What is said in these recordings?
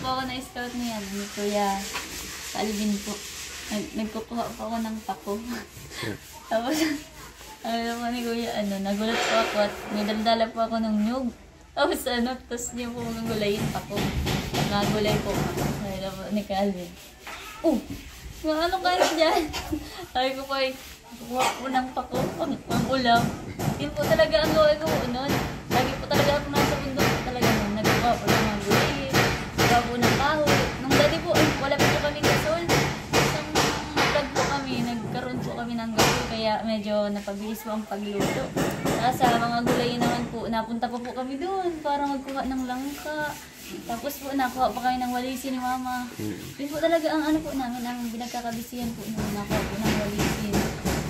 po ako na scout niyan, ni Kuya Alvin po. Nagkukuha po ako ng pako. Tapos, ano po ni Kuya, nagulat po ako at may daldala po ako ng nyug. Tapos tapos niya po gagulayin pako. Nagulay po ako. Ano po ni Calvin. Oh! Ano ka na dyan? Sabi ko po kukuha po ng pako, pang ulam. Yun po talaga ang gawin ko noon. Lagi po talaga ako nasa bundok po talaga noon. Nagkuha po ng mga gulay, nagkuha po ng kahoy. Nung dati po, wala pa po kami gasol. Isang vlog po kami, nagkaroon po kami ng gasol. Kaya medyo napabilis po ang pagluto. Tapos sa mga gulay naman po, napunta pa po kami doon para magkuha ng langka. Tapos po, nakuha pa kami ng walisi ni Mama. Yun po talaga ang po namin, ang binagkakabisihan po nung nakuha po ng walisi.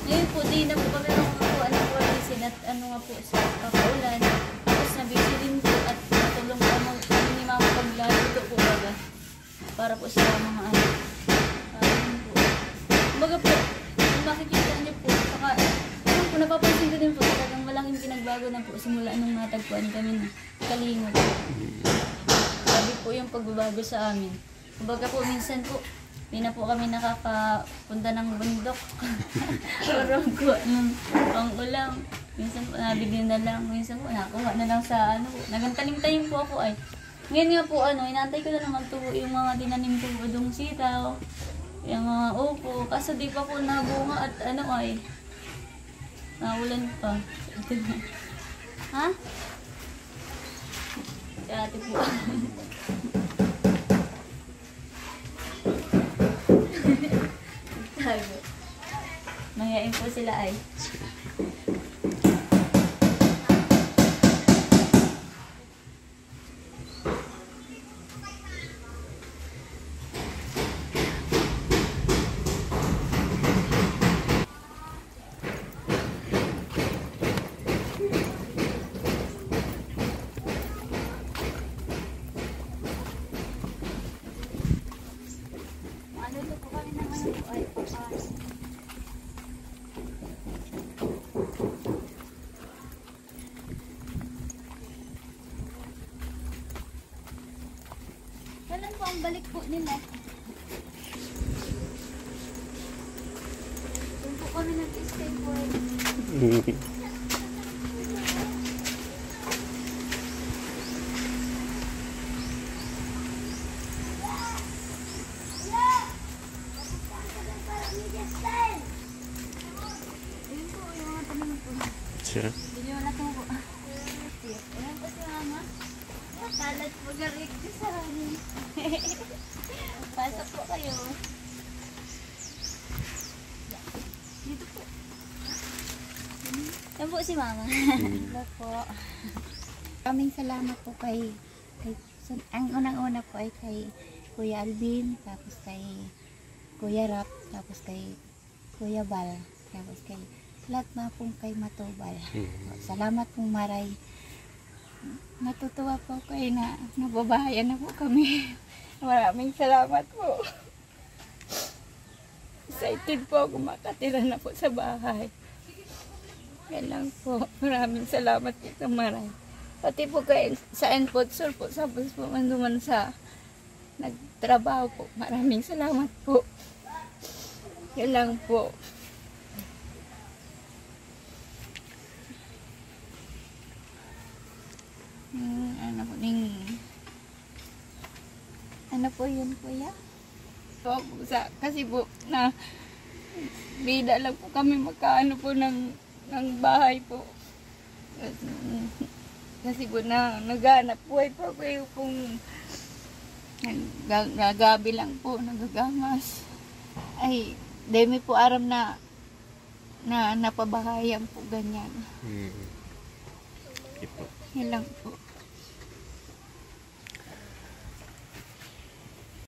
Ngayon po, di na po kami nakakuha ng walisi at nga po sa kakaulan. Tapos nabisi din po at natulong po kami ni Mama paglaluto po baga. Para po sa mga po. Kumbaga po, kung makikita niyo po, saka, po napapansin ko din po talagang malaking pinagbago na po simula nung natagpuan kami na Kalinga po. Sabi po yung pagbabago sa amin. Kumbaga po, minsan po, hindi na po kami nakakapunta ng bundok. Para magkuha ng pang-ulam. Minsan po, nabigyan na lang. Minsan po, nakuha na lang sa nagantanim-tanim po ako ay. Ngayon nga po, inaantay ko na lang magtubo yung mga tinanim ko budong sitaw. Yung mga upo. Kaso di pa po nabunga at ay. Naulan pa. Ha? Si ate po. Tago. Mahihain po sila ay. Kailan po ang balik po nila? Doon po kami nag-stay po eh. Siya. Hindi mo na ito po. Ayan po si Mama. Kalat po garik ko sa amin. Pasok po kayo. Dito po. Yan po si Mama. Hello po. Kaming salamat po kay ang unang-una po ay kay Kuya Alvin, tapos kay Kuya Rap, tapos kay Kuya Bal, tapos kay lahat na pong kay Matubal. Salamat pong maray. Natutuwa po kayo na nababahayan na po kami. Maraming salamat po. Excited po ako makatira na po sa bahay. Yan lang po. Maraming salamat po sa maray. Pati po kayo sa Enpotsur po. Tapos po manduman sa nagtrabaho po. Maraming salamat po. Yan lang po. Ano po yun, Kuya? Kasi po na bida lang po kami magkaano po ng bahay po. Kasi po na naghanap buhay po kayo kung nagabi lang po, nagagamas. Ay, demi po aram na napabahayan po ganyan. Okay po. Yan lang po.